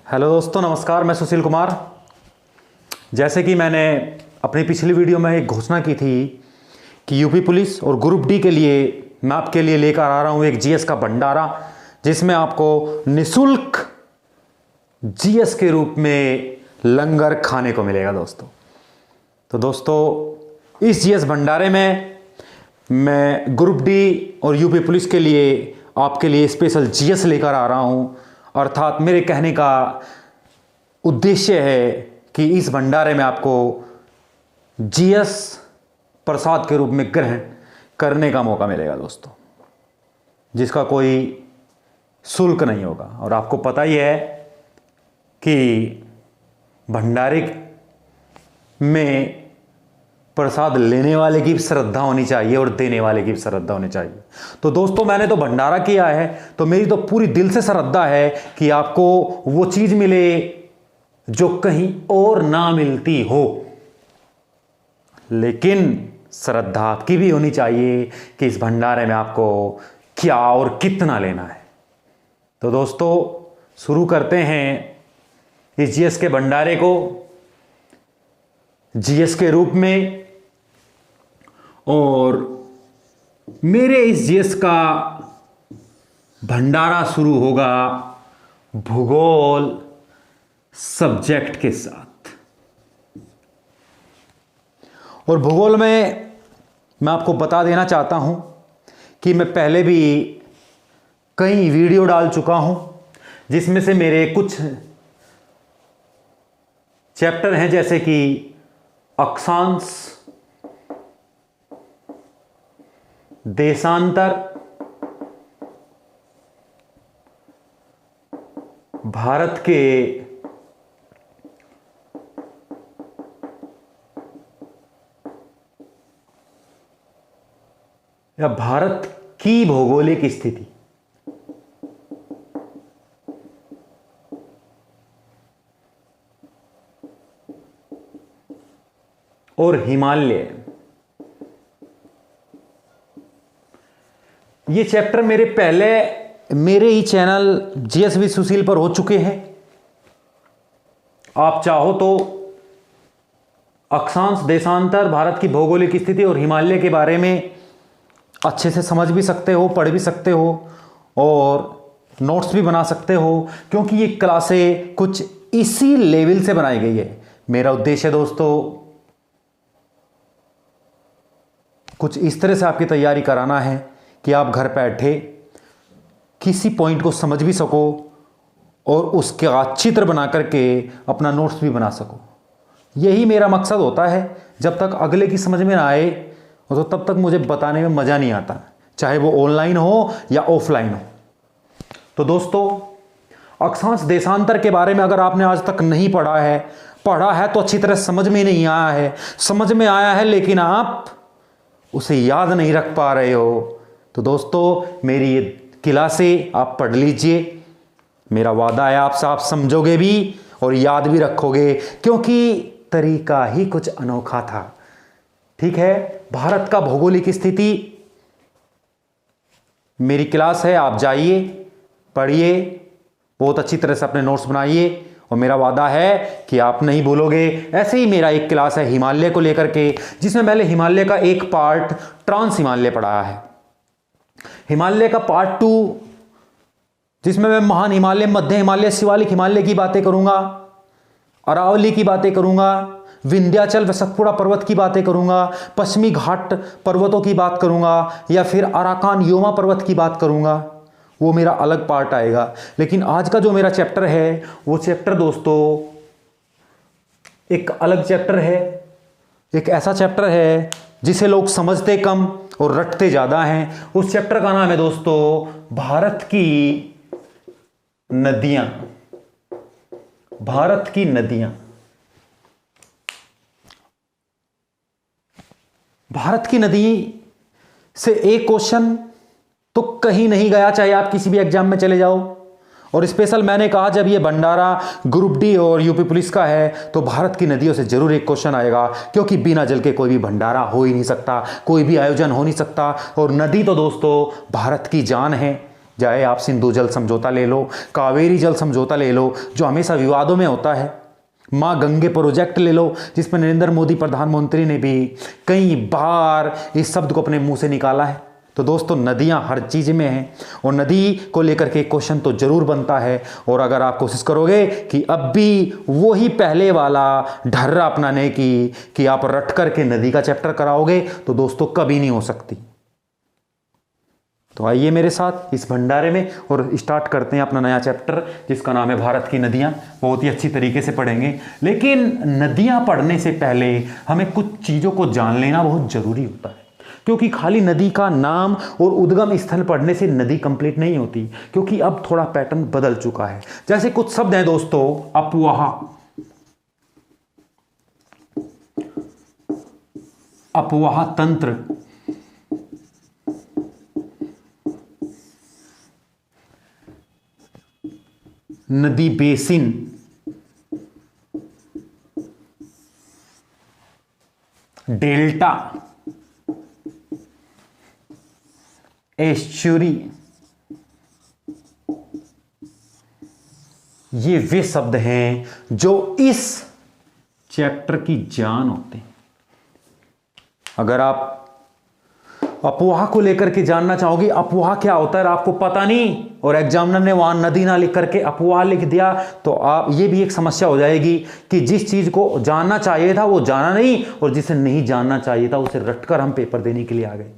Hello दोस्तों, नमस्कार। मैं सुशील कुमार। जैसे कि मैंने अपनी पिछली वीडियो में एक घोषणा की थी कि यूपी पुलिस और ग्रुप डी के लिए मैं आपके लिए लेकर आ रहा हूं एक जीएस का भंडारा, जिसमें आपको निःशुल्क जीएस के रूप में लंगर खाने को मिलेगा दोस्तों। तो दोस्तों, इस जीएस भंडारे में मैं ग्रुप डी और यूपी पुलिस के लिए आपके लिए स्पेशल जीएस लेकर आ रहा हूं। अर्थात मेरे कहने का उद्देश्य है कि इस भंडारे में आपको जीएस प्रसाद के रूप में ग्रहण करने का मौका मिलेगा दोस्तों, जिसका कोई शुल्क नहीं होगा। और आपको पता ही है कि भंडारे में प्रसाद लेने वाले की श्रद्धा होनी चाहिए और देने वाले की श्रद्धा होनी चाहिए। तो दोस्तों, मैंने तो भंडारा किया है, तो मेरी तो पूरी दिल से श्रद्धा है कि आपको वो चीज मिले जो कहीं और ना मिलती हो। लेकिन श्रद्धा आपकी भी होनी चाहिए कि इस भंडारे में आपको क्या और कितना लेना है। तो दोस्तों, शुरू करते हैं इस जीएस के भंडारे को जीएस के रूप में। और मेरे इस जीएस का भंडारा शुरू होगा भूगोल सब्जेक्ट के साथ। और भूगोल में मैं आपको बता देना चाहता हूं कि मैं पहले भी कई वीडियो डाल चुका हूं, जिसमें से मेरे कुछ चैप्टर हैं जैसे कि अक्षांश, देशांतर, भारत के या भारत की भौगोलिक स्थिति, और हिमालय। ये चैप्टर मेरे ही चैनल जीएस विद सुशील पर हो चुके हैं। आप चाहो तो अक्षांश, देशांतर, भारत की भौगोलिक स्थिति और हिमालय के बारे में अच्छे से समझ भी सकते हो, पढ़ भी सकते हो और नोट्स भी बना सकते हो, क्योंकि ये क्लासें कुछ इसी लेवल से बनाई गई है। मेरा उद्देश्य दोस्तों कुछ इस तरह से आपकी तैयारी कराना है कि आप घर बैठे किसी पॉइंट को समझ भी सको और उसका चित्र बना करके अपना नोट्स भी बना सको। यही मेरा मकसद होता है। जब तक अगले की समझ में ना आए तो तब तक मुझे बताने में मज़ा नहीं आता, चाहे वो ऑनलाइन हो या ऑफलाइन हो। तो दोस्तों, अक्षांश देशांतर के बारे में अगर आपने आज तक नहीं पढ़ा है तो अच्छी तरह समझ में नहीं आया है, समझ में आया है लेकिन आप उसे याद नहीं रख पा रहे हो, तो दोस्तों मेरी ये क्लासें आप पढ़ लीजिए। मेरा वादा है आपसे, आप समझोगे भी और याद भी रखोगे, क्योंकि तरीका ही कुछ अनोखा था। ठीक है, भारत का भौगोलिक स्थिति मेरी क्लास है, आप जाइए, पढ़िए, बहुत अच्छी तरह से अपने नोट्स बनाइए और मेरा वादा है कि आप नहीं भूलोगे। ऐसे ही मेरा एक क्लास है हिमालय को लेकर के, जिसमें मैंने हिमालय का एक पार्ट ट्रांस हिमालय पढ़ाया है। हिमालय का पार्ट 2 जिसमें मैं महान हिमालय, मध्य हिमालय, शिवालिक हिमालय की बातें करूंगा, अरावली की बातें करूंगा, विंध्याचल व सतपुड़ा पर्वत की बातें करूंगा, पश्चिमी घाट पर्वतों की बात करूंगा, या फिर अराकान योमा पर्वत की बात करूंगा। वो मेरा अलग पार्ट आएगा। लेकिन आज का जो मेरा चैप्टर है वो चैप्टर दोस्तों एक अलग चैप्टर है, एक ऐसा चैप्टर है जिसे लोग समझते कम और रटते ज्यादा हैं। उस चैप्टर का नाम है दोस्तों भारत की नदियां। भारत की नदियां। भारत की नदी से एक क्वेश्चन तो कहीं नहीं गया, चाहे आप किसी भी एग्जाम में चले जाओ। और स्पेशल मैंने कहा, जब ये भंडारा ग्रुप डी और यूपी पुलिस का है तो भारत की नदियों से जरूर एक क्वेश्चन आएगा, क्योंकि बिना जल के कोई भी भंडारा हो ही नहीं सकता, कोई भी आयोजन हो नहीं सकता। और नदी तो दोस्तों भारत की जान है, चाहे आप सिंधु जल समझौता ले लो, कावेरी जल समझौता ले लो जो हमेशा विवादों में होता है, माँ गंगे प्रोजेक्ट ले लो जिसमें नरेंद्र मोदी प्रधानमंत्री ने भी कई बार इस शब्द को अपने मुंह से निकाला है। तो दोस्तों, नदियाँ हर चीज़ में हैं और नदी को लेकर के क्वेश्चन तो ज़रूर बनता है। और अगर आप कोशिश करोगे कि अब भी वही पहले वाला ढर्रा अपनाने की कि आप रट करके नदी का चैप्टर कराओगे, तो दोस्तों कभी नहीं हो सकती। तो आइए मेरे साथ इस भंडारे में और स्टार्ट करते हैं अपना नया चैप्टर जिसका नाम है भारत की नदियाँ। बहुत ही अच्छी तरीके से पढ़ेंगे, लेकिन नदियाँ पढ़ने से पहले हमें कुछ चीज़ों को जान लेना बहुत ज़रूरी होता है, क्योंकि खाली नदी का नाम और उद्गम स्थल पढ़ने से नदी कंप्लीट नहीं होती, क्योंकि अब थोड़ा पैटर्न बदल चुका है। जैसे कुछ शब्द हैं दोस्तों, अफवाह, अफवाह तंत्र, नदी बेसिन, डेल्टा, एस्चुरी, ये वे शब्द हैं जो इस चैप्टर की जान होते हैं। अगर आप अफवाह को लेकर के जानना चाहोगे अफवाह क्या होता है, आपको पता नहीं और एग्जामिनर ने वहां नदी ना लिख करके अफवाह लिख दिया, तो आप ये भी एक समस्या हो जाएगी कि जिस चीज को जानना चाहिए था वो जाना नहीं, और जिसे नहीं जानना चाहिए था उसे रटकर हम पेपर देने के लिए आ गए।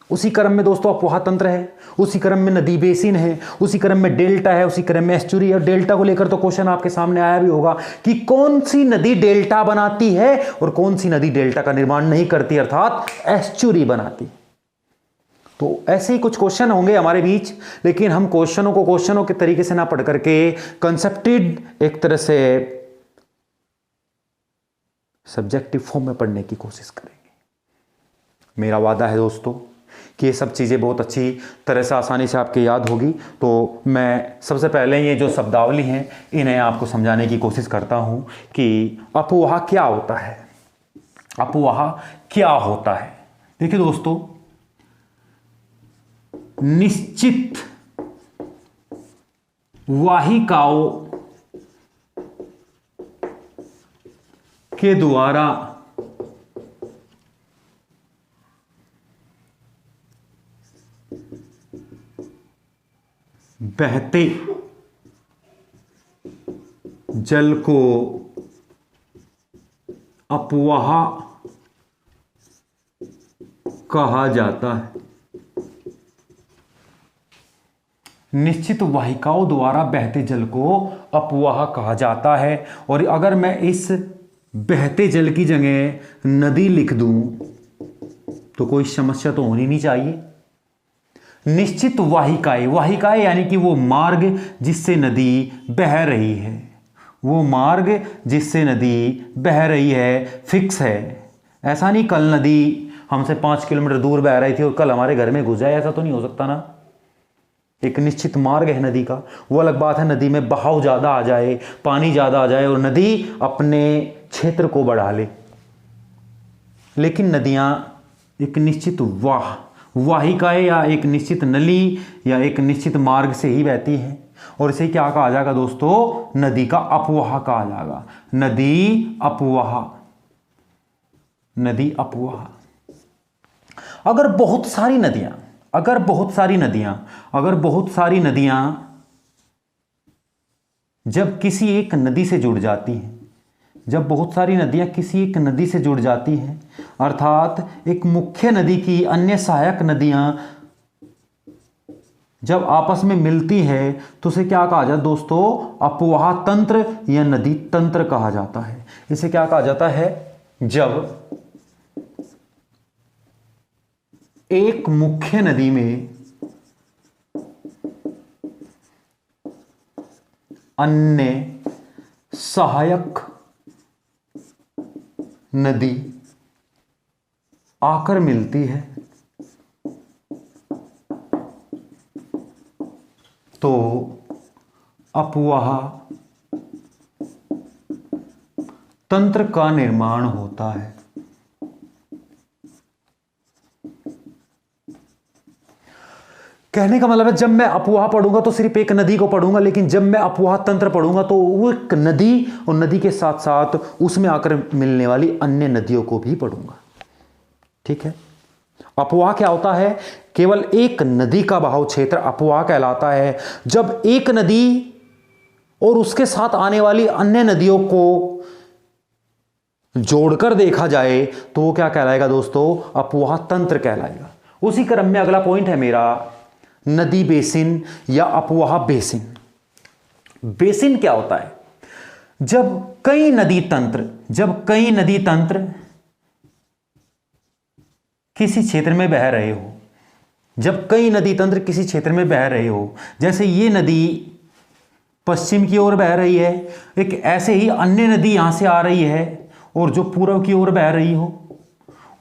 उसी क्रम में दोस्तों अफवाह तंत्र है, उसी क्रम में नदी बेसिन है, उसी क्रम में डेल्टा है, उसी क्रम में एस्चुरी है। डेल्टा को लेकर तो क्वेश्चन आपके सामने आया भी होगा कि कौन सी नदी डेल्टा बनाती है और कौन सी नदी डेल्टा का निर्माण नहीं करती, अर्थात एस्चुरी बनाती। तो ऐसे ही कुछ क्वेश्चन होंगे हमारे बीच, लेकिन हम क्वेश्चनों के तरीके से ना पढ़ करके कंसेप्टेड एक तरह से सब्जेक्टिव फॉर्म में पढ़ने की कोशिश करेंगे। मेरा वादा है दोस्तों कि ये सब चीज़ें बहुत अच्छी तरह से आसानी से आपके याद होगी। तो मैं सबसे पहले ये जो शब्दावली हैं इन्हें आपको समझाने की कोशिश करता हूँ कि अफवाह क्या होता है। अफवाह क्या होता है, देखिए दोस्तों, निश्चित वाहिकाओं के द्वारा बहते जल को अफवाह कहा जाता है। निश्चित वाहिकाओं द्वारा बहते जल को अफवाह कहा जाता है। और अगर मैं इस बहते जल की जगह नदी लिख दूं तो कोई समस्या तो होनी नहीं चाहिए। निश्चित वाहिकाएं, वाहिकाएं यानी कि वो मार्ग जिससे नदी बह रही है, वो मार्ग जिससे नदी बह रही है फिक्स है। ऐसा नहीं कल नदी हमसे 5 किलोमीटर दूर बह रही थी और कल हमारे घर में घुस जाए, ऐसा तो नहीं हो सकता ना। एक निश्चित मार्ग है नदी का। वो अलग बात है नदी में बहाव ज़्यादा आ जाए, पानी ज़्यादा आ जाए और नदी अपने क्षेत्र को बढ़ा ले, लेकिन नदियाँ एक निश्चित वाहिकाएं या एक निश्चित नली या एक निश्चित मार्ग से ही बहती है। और इसे क्या कहा जाएगा दोस्तों, नदी का अपवाह कहा जाएगा। नदी अपवाह, नदी अपवाह। अगर बहुत सारी नदियां जब किसी एक नदी से जुड़ जाती हैं, जब बहुत सारी नदियां किसी एक नदी से जुड़ जाती हैं, अर्थात एक मुख्य नदी की अन्य सहायक नदियां जब आपस में मिलती है तो उसे क्या कहा जाता है दोस्तों, अपवाह तंत्र या नदी तंत्र कहा जाता है। इसे क्या कहा जाता है, जब एक मुख्य नदी में अन्य सहायक नदी आकर मिलती है तो अपवाह तंत्र का निर्माण होता है। कहने का मतलब है जब मैं अपवाह पढ़ूंगा तो सिर्फ एक नदी को पढ़ूंगा, लेकिन जब मैं अपवाह तंत्र पढ़ूंगा तो वो एक नदी और नदी के साथ साथ उसमें आकर मिलने वाली अन्य नदियों को भी पढ़ूंगा। ठीक है। अपवाह क्या होता है? केवल एक नदी का बहाव क्षेत्र अपवाह कहलाता है। जब एक नदी और उसके साथ आने वाली अन्य नदियों को जोड़कर देखा जाए तो वो क्या कहलाएगा दोस्तों? अपवाह तंत्र कहलाएगा। उसी क्रम में अगला पॉइंट है मेरा नदी बेसिन या अपवाह बेसिन। बेसिन क्या होता है? जब कई नदी तंत्र किसी क्षेत्र में बह रहे हो, जब कई नदी तंत्र किसी क्षेत्र में बह रहे हो, जैसे ये नदी पश्चिम की ओर बह रही है, एक ऐसे ही अन्य नदी यहां से आ रही है और जो पूर्व की ओर बह रही हो,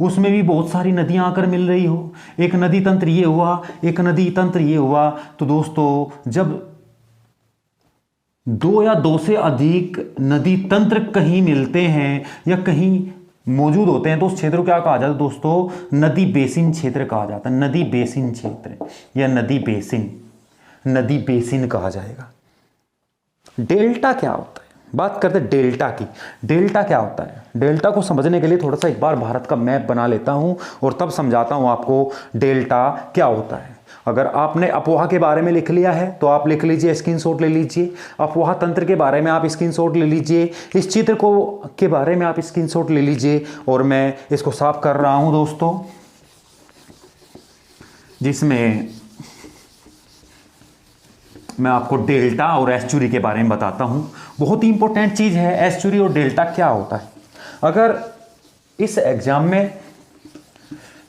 उसमें भी बहुत सारी नदियां आकर मिल रही हो। एक नदी तंत्र ये हुआ, एक नदी तंत्र ये हुआ। तो दोस्तों जब दो या दो से अधिक नदी तंत्र कहीं मिलते हैं या कहीं मौजूद होते हैं तो उस क्षेत्र को क्या कहा जाता है दोस्तों? नदी बेसिन क्षेत्र कहा जाता है। नदी बेसिन क्षेत्र या नदी बेसिन कहा जाएगा। डेल्टा क्या होता है? बात करते हैं डेल्टा की। डेल्टा क्या होता है? डेल्टा को समझने के लिए थोड़ा सा एक बार भारत का मैप बना लेता हूं और तब समझाता हूं आपको डेल्टा क्या होता है। अगर आपने अपवाह के बारे में लिख लिया है तो आप लिख लीजिए, स्क्रीनशॉट ले लीजिए। अपवाह तंत्र के बारे में आप स्क्रीनशॉट ले लीजिए, इस चित्र को के बारे में आप स्क्रीनशॉट ले लीजिए। और मैं इसको साफ कर रहा हूं दोस्तों, जिसमें मैं आपको डेल्टा और एस्चुरी के बारे में बताता हूं। बहुत ही इंपॉर्टेंट चीज है एस्चुरी और डेल्टा क्या होता है। अगर इस एग्जाम में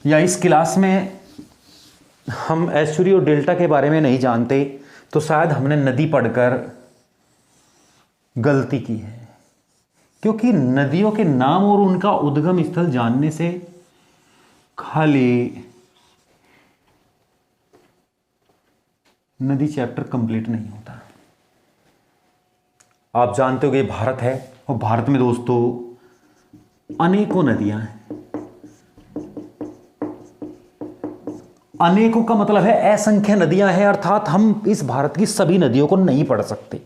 या इस क्लास में हम एस्चुरी और डेल्टा के बारे में नहीं जानते तो शायद हमने नदी पढ़कर गलती की है, क्योंकि नदियों के नाम और उनका उद्गम स्थल जानने से खाली नदी चैप्टर कंप्लीट नहीं होता। आप जानते हो कि भारत है और भारत में दोस्तों अनेकों नदियां हैं। अनेकों का मतलब है असंख्य नदियां हैं, अर्थात हम इस भारत की सभी नदियों को नहीं पढ़ सकते।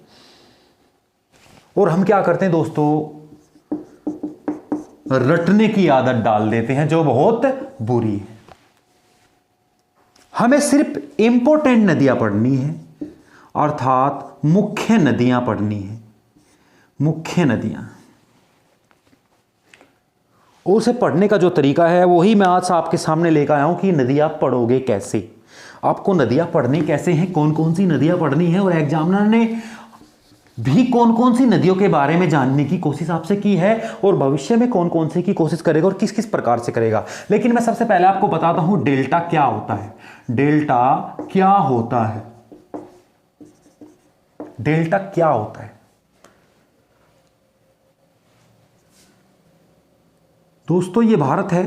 और हम क्या करते हैं दोस्तों? रटने की आदत डाल देते हैं जो बहुत बुरी है। हमें सिर्फ इंपॉर्टेंट नदियां पढ़नी है, अर्थात मुख्य नदियां पढ़नी है। मुख्य नदियां, उसे पढ़ने का जो तरीका है वही मैं आज आपके सामने लेकर आया हूं कि नदियां पढ़ोगे कैसे, आपको नदियां पढ़नी कैसे हैं, कौन कौन सी नदियां पढ़नी है, और एग्जामिनर ने भी कौन कौन सी नदियों के बारे में जानने की कोशिश आपसे की है और भविष्य में कौन कौन सी की कोशिश करेगा और किस किस प्रकार से करेगा। लेकिन मैं सबसे पहले आपको बताता हूं डेल्टा क्या होता है। डेल्टा क्या होता है? डेल्टा क्या होता है दोस्तों? ये भारत है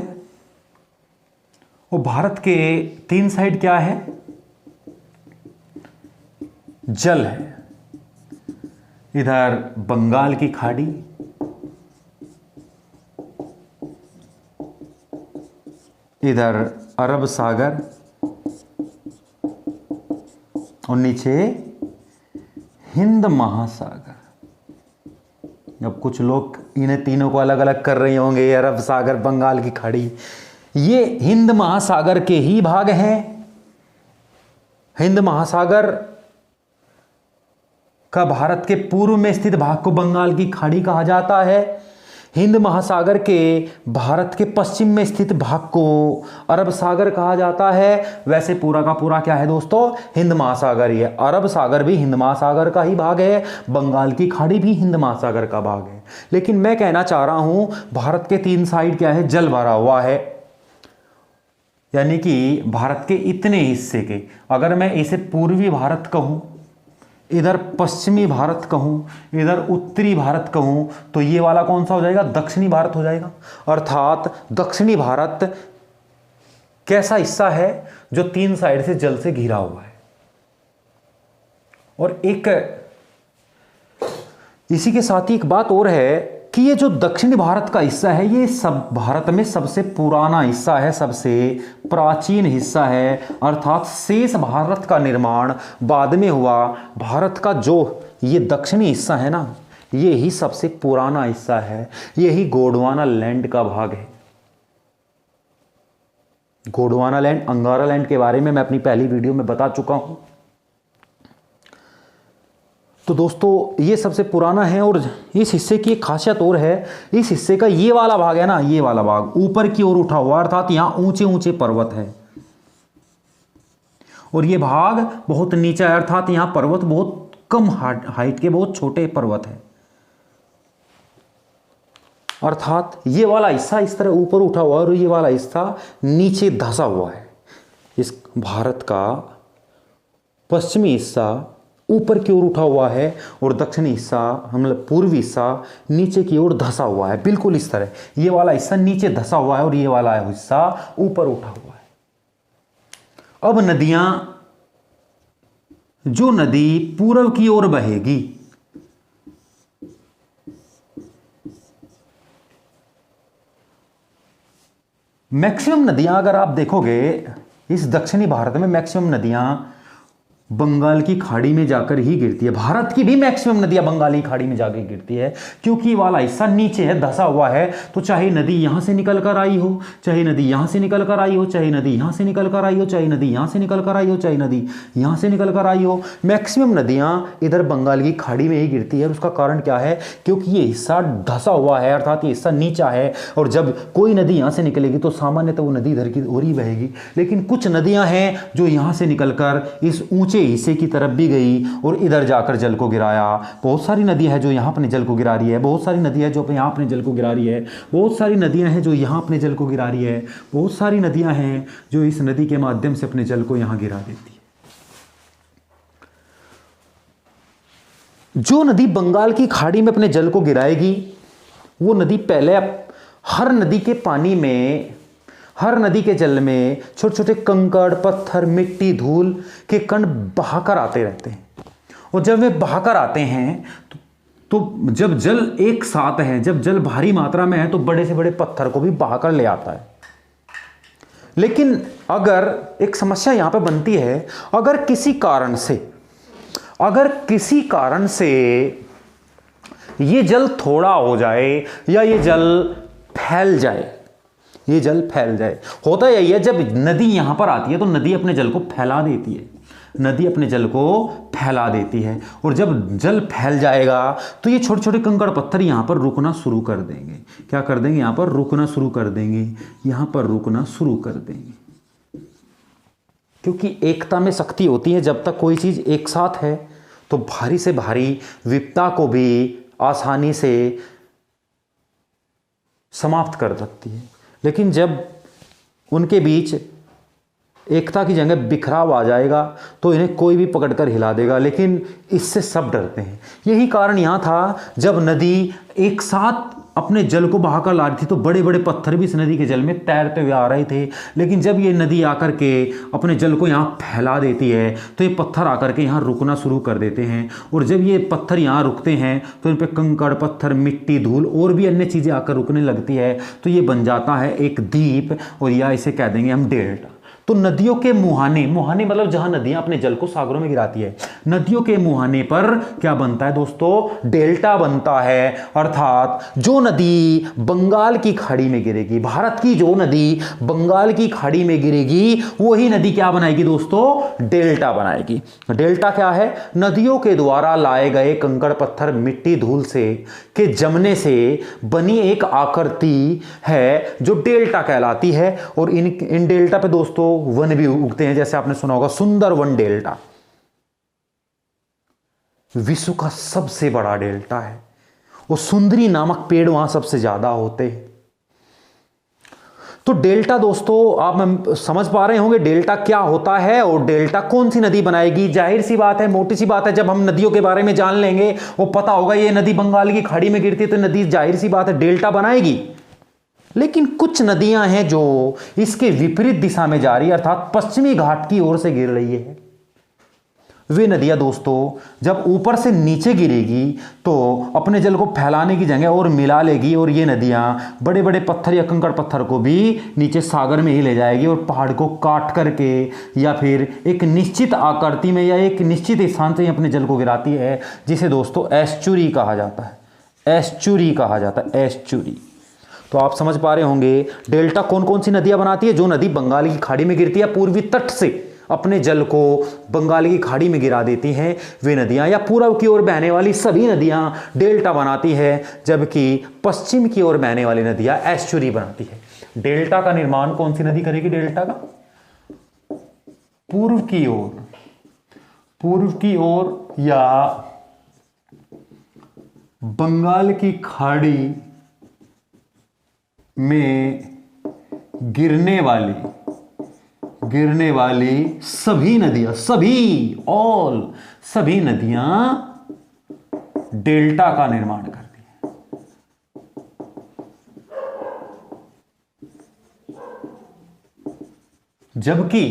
और भारत के तीन साइड क्या है? जल है। इधर बंगाल की खाड़ी, इधर अरब सागर और नीचे हिंद महासागर। अब कुछ लोग इन्हें तीनों को अलग अलग कर रहे होंगे, अरब सागर, बंगाल की खाड़ी, ये हिंद महासागर के ही भाग हैं। हिंद महासागर का भारत के पूर्व में स्थित भाग को बंगाल की खाड़ी कहा जाता है। हिंद महासागर के भारत के पश्चिम में स्थित भाग को अरब सागर कहा जाता है। वैसे पूरा का पूरा क्या है दोस्तों? हिंद महासागर ही है। अरब सागर भी हिंद महासागर का ही भाग है, बंगाल की खाड़ी भी हिंद महासागर का भाग है। लेकिन मैं कहना चाह रहा हूं भारत के तीन साइड क्या है? जल भरा हुआ है। यानी कि भारत के इतने हिस्से के, अगर मैं इसे पूर्वी भारत कहूं, इधर पश्चिमी भारत कहूं, इधर उत्तरी भारत कहूं, तो ये वाला कौन सा हो जाएगा? दक्षिणी भारत हो जाएगा। अर्थात दक्षिणी भारत कैसा हिस्सा है? जो तीन साइड से जल से घिरा हुआ है। और एक इसी के साथ ही एक बात और है कि ये जो दक्षिणी भारत का हिस्सा है ये सब भारत में सबसे पुराना हिस्सा है, सबसे प्राचीन हिस्सा है। अर्थात शेष भारत का निर्माण बाद में हुआ। भारत का जो ये दक्षिणी हिस्सा है ना, ये ही सबसे पुराना हिस्सा है। यही गोंडवाना लैंड का भाग है। गोंडवाना लैंड, अंगारा लैंड के बारे में मैं अपनी पहली वीडियो में बता चुका हूं। तो दोस्तों ये सबसे पुराना है और इस हिस्से की एक खासियत और है, इस हिस्से का ये वाला भाग है ना, ये वाला भाग ऊपर की ओर उठा हुआ, अर्थात यहां ऊंचे ऊंचे पर्वत है और ये भाग बहुत नीचा है, अर्थात यहां पर्वत बहुत कम हाइट के, बहुत छोटे पर्वत है। अर्थात ये वाला हिस्सा इस तरह ऊपर उठा हुआ और ये वाला हिस्सा नीचे धंसा हुआ है। इस भारत का पश्चिमी हिस्सा ऊपर की ओर उठा हुआ है और दक्षिणी हिस्सा, मतलब पूर्वी हिस्सा नीचे की ओर धंसा हुआ है, बिल्कुल इस तरह। ये वाला हिस्सा नीचे धंसा हुआ है और ये वाला हिस्सा ऊपर उठा हुआ है। अब नदियां, जो नदी पूर्व की ओर बहेगी, मैक्सिमम नदियां अगर आप देखोगे इस दक्षिणी भारत में, मैक्सिमम नदियां बंगाल की खाड़ी में जाकर ही गिरती है। भारत की भी मैक्सिमम नदियां बंगाली खाड़ी में जाकर गिरती है, क्योंकि वाला हिस्सा नीचे है, धंसा हुआ है। तो चाहे नदी यहां से निकल कर आई हो, चाहे नदी यहां से निकल कर आई हो, चाहे नदी यहां से निकल कर आई हो, चाहे नदी यहां से निकल कर आई हो, चाहे नदी यहां से निकल कर आई हो, मैक्सिमम नदियां इधर बंगाल की खाड़ी में ही गिरती है। उसका कारण क्या है? क्योंकि ये हिस्सा धंसा हुआ है, अर्थात ये हिस्सा नीचा है और जब कोई नदी यहां से निकलेगी तो सामान्यतः वो नदी इधर की ओर ही बहेगी। लेकिन कुछ नदियां हैं जो यहां से निकलकर इस ऊंचे हिस्से की तरफ भी गई और इधर जाकर जल को गिराया। बहुत सारी नदियां हैं जो यहां अपने जल को गिरा रही है, बहुत सारी नदियां जो यहां अपने जल को गिरा रही है, बहुत सारी नदियां हैं जो यहां अपने जल को गिरा रही है, बहुत सारी नदियां हैं जो इस नदी के माध्यम से अपने जल को यहां गिरा देती है। जो नदी बंगाल की खाड़ी में अपने जल को गिराएगी वो नदी पहले, हर नदी के पानी में, हर नदी के जल में छोटे छोटे कंकड़, पत्थर, मिट्टी, धूल के कण बहाकर आते रहते हैं। और जब वे बहाकर आते हैं तो जब जल एक साथ है, जब जल भारी मात्रा में है तो बड़े से बड़े पत्थर को भी बहाकर ले आता है। लेकिन अगर एक समस्या यहां पे बनती है, अगर किसी कारण से ये जल थोड़ा हो जाए या ये जल फैल जाए, होता यही है, जब नदी यहां पर आती है तो नदी अपने जल को फैला देती है, और जब जल फैल जाएगा तो ये छोटे छोटे कंकड़ पत्थर यहां पर रुकना शुरू कर देंगे। क्या कर देंगे? यहां पर रुकना शुरू कर देंगे, क्योंकि एकता में शक्ति होती है। जब तक कोई चीज एक साथ है तो भारी से भारी विपदा को भी आसानी से समाप्त कर सकती है। लेकिन जब उनके बीच एकता की जगह बिखराव आ जाएगा तो इन्हें कोई भी पकड़कर हिला देगा। लेकिन इससे सब डरते हैं। यही कारण यहां था, जब नदी एक साथ अपने जल को बहाकर ला रही थी तो बड़े बड़े पत्थर भी इस नदी के जल में तैरते हुए आ रहे थे। लेकिन जब ये नदी आकर के अपने जल को यहाँ फैला देती है तो ये पत्थर आकर के यहाँ रुकना शुरू कर देते हैं, और जब ये पत्थर यहाँ रुकते हैं तो इन पर कंकड़, पत्थर, मिट्टी, धूल और भी अन्य चीज़ें आकर रुकने लगती है। तो ये बन जाता है एक द्वीप, और या इसे कह देंगे हम डेल्टा। तो नदियों के मुहाने मतलब जहां नदियां अपने जल को सागरों में गिराती है, नदियों के मुहाने पर क्या बनता है दोस्तों? डेल्टा बनता है। अर्थात जो नदी बंगाल की खाड़ी में गिरेगी, भारत की जो नदी बंगाल की खाड़ी में गिरेगी, वही नदी क्या बनाएगी दोस्तों? डेल्टा बनाएगी। डेल्टा क्या है? नदियों के द्वारा लाए गए कंकड़, पत्थर, मिट्टी, धूल के जमने से बनी एक आकृति है जो डेल्टा कहलाती है। और इन डेल्टा पे दोस्तों वन भी उगते हैं, जैसे आपने सुना होगा सुंदरवन डेल्टा विश्व का सबसे बड़ा डेल्टा है, और सुंदरी नामक पेड़ वहां सबसे ज्यादा होते हैं। तो डेल्टा दोस्तों, आप समझ पा रहे होंगे डेल्टा क्या होता है और डेल्टा कौन सी नदी बनाएगी। जाहिर सी बात है, मोटी सी बात है, जब हम नदियों के बारे में जान लेंगे, वो पता होगा ये नदी बंगाल की खाड़ी में गिरती है तो नदी जाहिर सी बात है डेल्टा बनाएगी। लेकिन कुछ नदियां हैं जो इसके विपरीत दिशा में जा रही है, अर्थात पश्चिमी घाट की ओर से गिर रही है। वे नदियाँ दोस्तों जब ऊपर से नीचे गिरेगी तो अपने जल को फैलाने की जगह और मिला लेगी, और ये नदियाँ बड़े बड़े पत्थर या कंकड़ पत्थर को भी नीचे सागर में ही ले जाएगी और पहाड़ को काट करके या फिर एक निश्चित आकृति में या एक निश्चित स्थान से अपने जल को गिराती है, जिसे दोस्तों एस्चुरी कहा जाता है। एस्चुरी कहा जाता है, एस्चुरी। तो आप समझ पा रहे होंगे डेल्टा कौन कौन सी नदियां बनाती है। जो नदी बंगाल की खाड़ी में गिरती है, पूर्वी तट से अपने जल को बंगाल की खाड़ी में गिरा देती हैं वे नदियां, या पूर्व की ओर बहने वाली सभी नदियां डेल्टा बनाती है, जबकि पश्चिम की ओर बहने वाली नदियां एस्चुरी बनाती है। डेल्टा का निर्माण कौन सी नदी करेगी? डेल्टा का पूर्व की ओर या बंगाल की खाड़ी में गिरने वाली सभी नदियां, सभी नदियां डेल्टा का निर्माण करती हैं। जबकि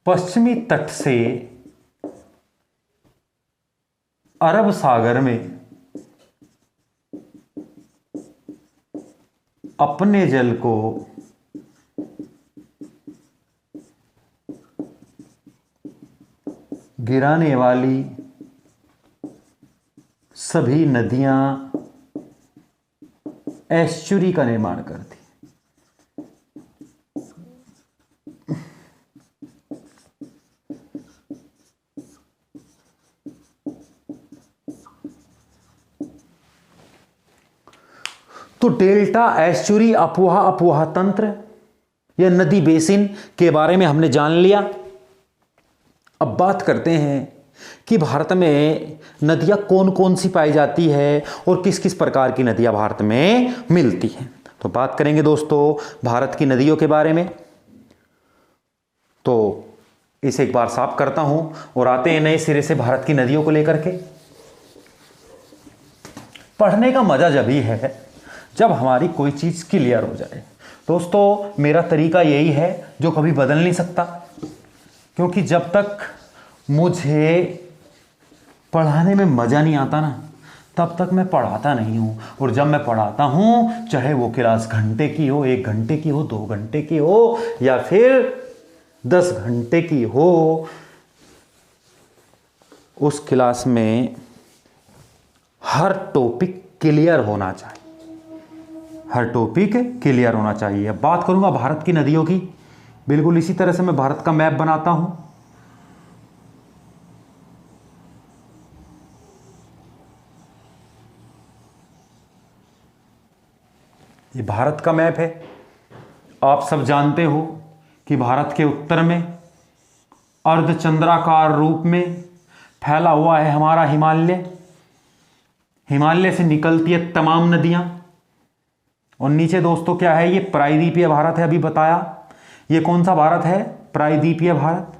पश्चिमी तट से अरब सागर में अपने जल को गिराने वाली सभी नदियां एस्चुरी का निर्माण करती। तो डेल्टा, एस्चुरी, अपवाह तंत्र या नदी बेसिन के बारे में हमने जान लिया। अब बात करते हैं कि भारत में नदियां कौन कौन सी पाई जाती है और किस किस प्रकार की नदियां भारत में मिलती हैं। तो बात करेंगे दोस्तों भारत की नदियों के बारे में। तो इसे एक बार साफ करता हूं और आते हैं नए सिरे से भारत की नदियों को लेकर के। पढ़ने का मजा जब ही है जब हमारी कोई चीज़ क्लियर हो जाए। दोस्तों मेरा तरीका यही है जो कभी बदल नहीं सकता, क्योंकि जब तक मुझे पढ़ाने में मज़ा नहीं आता ना, तब तक मैं पढ़ाता नहीं हूँ। और जब मैं पढ़ाता हूँ, चाहे वो क्लास घंटे की हो, 1 घंटे की हो, 2 घंटे की हो या फिर 10 घंटे की हो, उस क्लास में हर टॉपिक क्लियर होना चाहिए। हर टॉपिक क्लियर होना चाहिए। अब बात करूंगा भारत की नदियों की। बिल्कुल इसी तरह से मैं भारत का मैप बनाता हूं। ये भारत का मैप है। आप सब जानते हो कि भारत के उत्तर में अर्धचंद्राकार रूप में फैला हुआ है हमारा हिमालय। हिमालय से निकलती है तमाम नदियां। और नीचे दोस्तों क्या है? ये प्रायद्वीपीय भारत है। अभी बताया ये कौन सा भारत है? प्रायद्वीपीय भारत।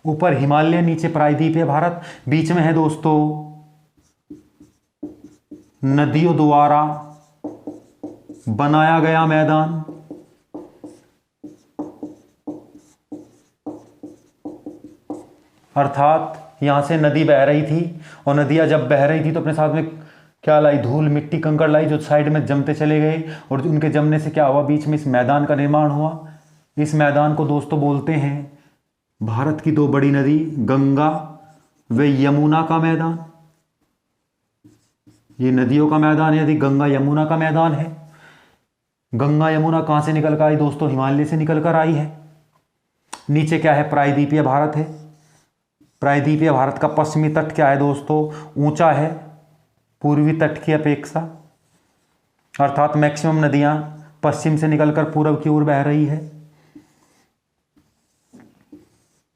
ऊपर हिमालय, नीचे प्रायद्वीपीय भारत। बीच में है दोस्तों नदियों द्वारा बनाया गया मैदान। अर्थात यहां से नदी बह रही थी, और नदियां जब बह रही थी तो अपने साथ में क्या लाई? धूल, मिट्टी, कंकड़ लाई, जो साइड में जमते चले गए। और उनके जमने से क्या हुआ? बीच में इस मैदान का निर्माण हुआ। इस मैदान को दोस्तों बोलते हैं भारत की 2 बड़ी नदी गंगा व यमुना का मैदान। ये नदियों का मैदान है, यदि गंगा यमुना का मैदान है। गंगा यमुना कहां से निकल कर आई दोस्तों? हिमालय से निकल कर आई है। नीचे क्या है? प्रायद्वीपीय भारत है। प्रायद्वीपीय भारत का पश्चिमी तट क्या है दोस्तों? ऊंचा है पूर्वी तट की अपेक्षा। अर्थात मैक्सिमम नदियां पश्चिम से निकलकर पूर्व की ओर बह रही है।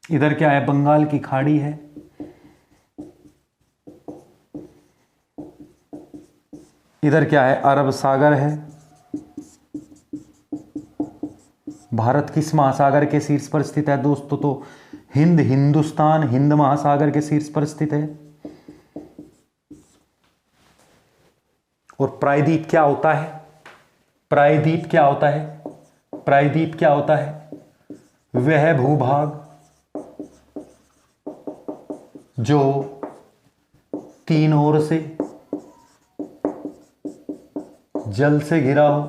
इधर क्या है? बंगाल की खाड़ी है। इधर क्या है? अरब सागर है। भारत किस महासागर के शीर्ष पर स्थित है दोस्तों? तो हिंद महासागर के शीर्ष पर स्थित है। और प्रायद्वीप क्या होता है? प्रायद्वीप क्या होता है? प्रायद्वीप क्या होता है? वह भूभाग जो तीन ओर से जल से घिरा हो।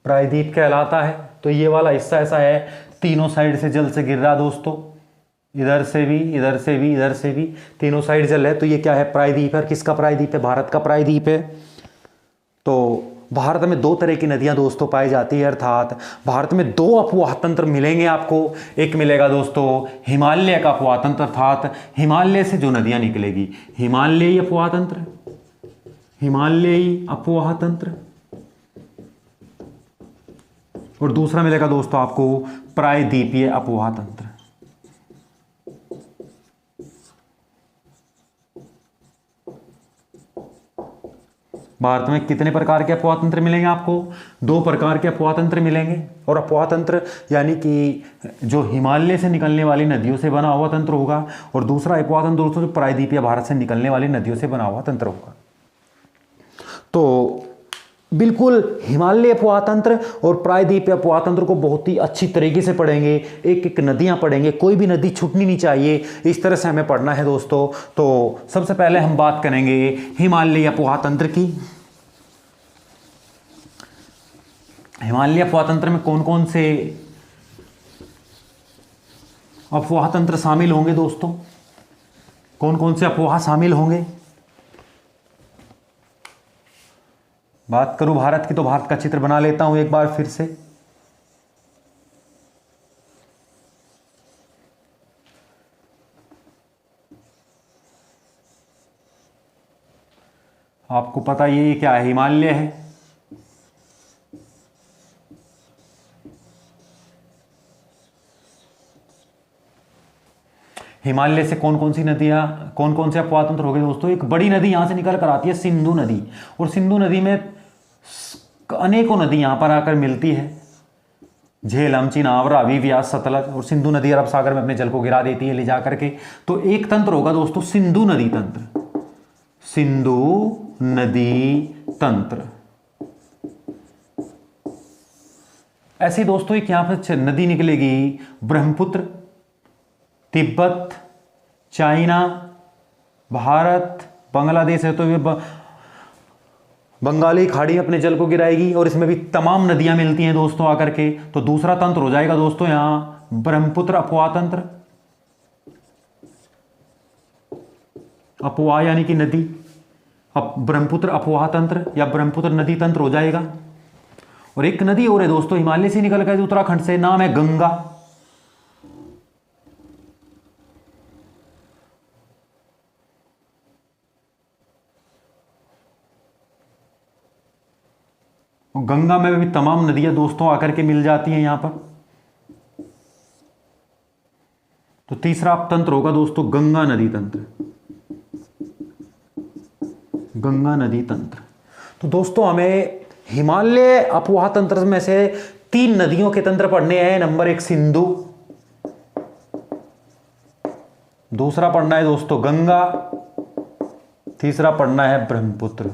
प्रायद्वीप कहलाता है। तो ये वाला हिस्सा ऐसा है, तीनों साइड से जल से गिर रहा दोस्तों, इधर से भी, इधर से भी, इधर से भी, तीनों साइड जल है। तो ये क्या है? प्रायद्वीप है। किसका प्रायद्वीप है? भारत का प्रायद्वीप है। तो भारत में दो तरह की नदियां दोस्तों पाई जाती है, अर्थात भारत में दो अपवाह तंत्र मिलेंगे आपको। एक मिलेगा दोस्तों हिमालय का अपवाह तंत्र, अर्थात हिमालय से जो नदियां निकलेगी, हिमालयी अपवाह तंत्र, हिमालयी अपवाह तंत्र। और दूसरा मिलेगा दोस्तों आपको प्रायद्वीपीय अपवाह तंत्र। भारत में कितने प्रकार के अपवाह तंत्र मिलेंगे आपको? दो प्रकार के अपवाह तंत्र मिलेंगे। और अपवाह तंत्र यानी कि जो हिमालय से निकलने वाली नदियों से बना हुआ तंत्र होगा, और दूसरा अपवाह तंत्र दोस्तों जो प्रायद्वीपीय भारत से निकलने वाली नदियों से बना हुआ तंत्र होगा। तो बिल्कुल हिमालय अपवाह तंत्र और प्रायद्वीपीय अपवाह तंत्र को बहुत ही अच्छी तरीके से पढ़ेंगे, एक एक नदियां पढ़ेंगे, कोई भी नदी छूटनी नहीं चाहिए, इस तरह से हमें पढ़ना है दोस्तों। तो सबसे पहले हम बात करेंगे हिमालय अपवाह तंत्र की। हिमालय अपवाह तंत्र में कौन कौन से अपवाह तंत्र शामिल होंगे दोस्तों? कौन कौन से अपवाह शामिल होंगे? बात करूं भारत की तो भारत का चित्र बना लेता हूं एक बार फिर से। आपको पता ये क्या है? हिमालय है। हिमालय से कौन कौन सी नदियां, कौन कौन से अपवाह तंत्र हो गए दोस्तों? एक बड़ी नदी यहां से निकल कर आती है, सिंधु नदी। और सिंधु नदी में अनेकों नदी यहां पर आकर मिलती है, झेलम, चिनाब, रावी, व्यास, सतलज। और सिंधु नदी अरब सागर में अपने जल को गिरा देती है ले जा करके। तो एक तंत्र होगा दोस्तों सिंधु नदी तंत्र, सिंधु नदी तंत्र। ऐसी दोस्तों एक यहां पर नदी निकलेगी ब्रह्मपुत्र, तिब्बत, चाइना, भारत, बांग्लादेश है तो ये बंगाली खाड़ी अपने जल को गिराएगी। और इसमें भी तमाम नदियां मिलती हैं दोस्तों आकर के। तो दूसरा तंत्र हो जाएगा दोस्तों यहां ब्रह्मपुत्र अपवाह तंत्र। अपवाह यानी कि नदी, ब्रह्मपुत्र अपवाह तंत्र या ब्रह्मपुत्र नदी तंत्र हो जाएगा। और एक नदी और है दोस्तों हिमालय से निकल कर उत्तराखंड से, नाम है गंगा। गंगा में भी तमाम नदियां दोस्तों आकर के मिल जाती हैं यहां पर। तो तीसरा तंत्र होगा दोस्तों गंगा नदी तंत्र, गंगा नदी तंत्र। तो दोस्तों हमें हिमालय अपवाह तंत्र में से तीन नदियों के तंत्र पढ़ने हैं। नंबर एक सिंधु, दूसरा पढ़ना है दोस्तों गंगा, तीसरा पढ़ना है ब्रह्मपुत्र।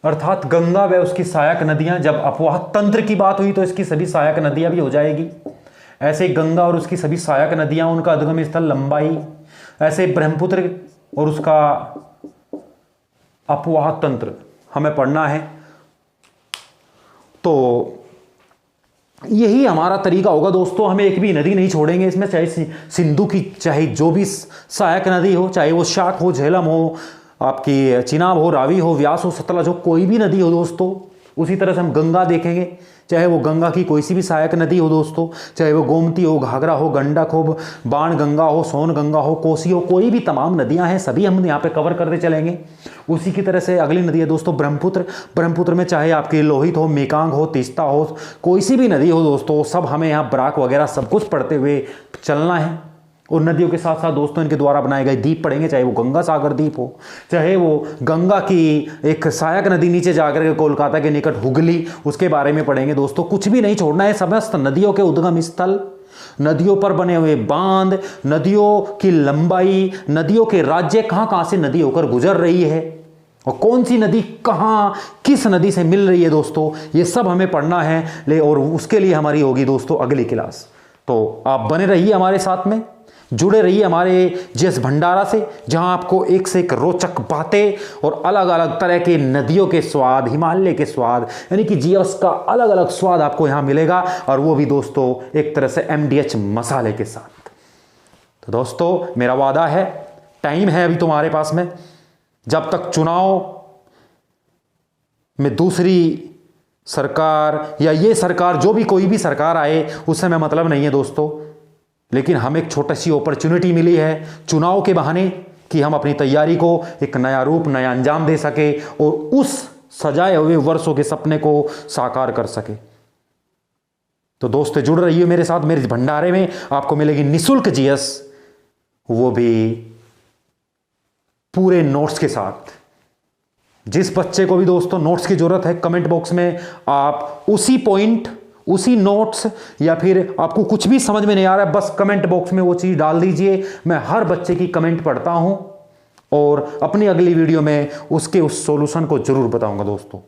अर्थात गंगा व उसकी सहायक नदियां, जब अपवाह तंत्र की बात हुई तो इसकी सभी सहायक नदियां भी हो जाएगी। ऐसे गंगा और उसकी सभी सहायक नदियां, उनका उद्गम स्थल, लंबाई। ऐसे ब्रह्मपुत्र और उसका अपवाह तंत्र हमें पढ़ना है। तो यही हमारा तरीका होगा दोस्तों, हमें एक भी नदी नहीं छोड़ेंगे इसमें, चाहे सिंधु की, चाहे जो भी सहायक नदी हो, चाहे वो शाख हो, झेलम हो, आपकी चिनाब हो, रावी हो, व्यास हो, सतलज हो, कोई भी नदी हो दोस्तों। उसी तरह से हम गंगा देखेंगे, चाहे वो गंगा की कोई सी भी सहायक नदी हो दोस्तों, चाहे वो गोमती हो, घाघरा हो, गंडक हो, बाण गंगा हो, सोन गंगा हो, कोसी हो, कोई भी तमाम नदियां हैं, सभी हम यहाँ पे कवर करते चलेंगे। उसी की तरह से अगली नदी है दोस्तों ब्रह्मपुत्र। ब्रह्मपुत्र में चाहे आपकी लोहित हो, मेकांग हो, तीस्ता हो, कोई सी भी नदी हो दोस्तों, सब हमें यहाँ बराक वगैरह सब कुछ पढ़ते हुए चलना है। और नदियों के साथ साथ दोस्तों इनके द्वारा बनाए गए द्वीप पढ़ेंगे, चाहे वो गंगा सागर द्वीप हो, चाहे वो गंगा की एक सहायक नदी नीचे जाकर के कोलकाता के निकट हुगली, उसके बारे में पढ़ेंगे दोस्तों। कुछ भी नहीं छोड़ना है, समस्त नदियों के उद्गम स्थल, नदियों पर बने हुए बांध, नदियों की लंबाई, नदियों के राज्य, कहां कहां से नदी होकर गुजर रही है और कौन सी नदी कहां किस नदी से मिल रही है दोस्तों, ये सब हमें पढ़ना है। और उसके लिए हमारी होगी दोस्तों अगली क्लास। तो आप बने रहिए हमारे साथ में, जुड़े रहिए हमारे जीएस भंडारा से, जहां आपको एक से एक रोचक बातें और अलग अलग तरह के नदियों के स्वाद, हिमालय के स्वाद, यानी कि जीएस का अलग अलग स्वाद आपको यहां मिलेगा, और वो भी दोस्तों एक तरह से MDH मसाले के साथ। तो दोस्तों मेरा वादा है, टाइम है अभी तुम्हारे पास में, जब तक चुनाव में दूसरी सरकार या ये सरकार, जो भी कोई भी सरकार आए, उससे मैं मतलब नहीं है दोस्तों, लेकिन हमें एक छोटी सी अपॉर्चुनिटी मिली है चुनाव के बहाने कि हम अपनी तैयारी को एक नया रूप, नया अंजाम दे सके और उस सजाए हुए वर्षों के सपने को साकार कर सके। तो दोस्तों जुड़ रहिए मेरे साथ, मेरे भंडारे में आपको मिलेगी निशुल्क जीएस, वो भी पूरे नोट्स के साथ। जिस बच्चे को भी दोस्तों नोट्स की जरूरत है, कमेंट बॉक्स में आप उसी पॉइंट, उसी नोट्स, या फिर आपको कुछ भी समझ में नहीं आ रहा है, बस कमेंट बॉक्स में वो चीज डाल दीजिए। मैं हर बच्चे की कमेंट पढ़ता हूं और अपनी अगली वीडियो में उसके उस सॉल्यूशन को जरूर बताऊंगा दोस्तों।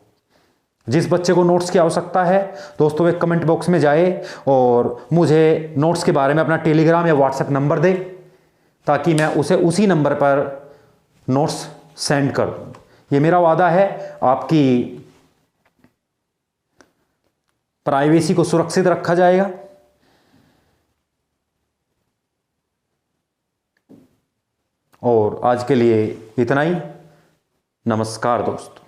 जिस बच्चे को नोट्स की आवश्यकता है दोस्तों, एक कमेंट बॉक्स में जाए और मुझे नोट्स के बारे में अपना टेलीग्राम या व्हाट्सएप नंबर दे, ताकि मैं उसे उसी नंबर पर नोट्स सेंड कर दूं। ये मेरा वादा है, आपकी प्राइवेसी को सुरक्षित रखा जाएगा। और आज के लिए इतना ही। नमस्कार दोस्तों।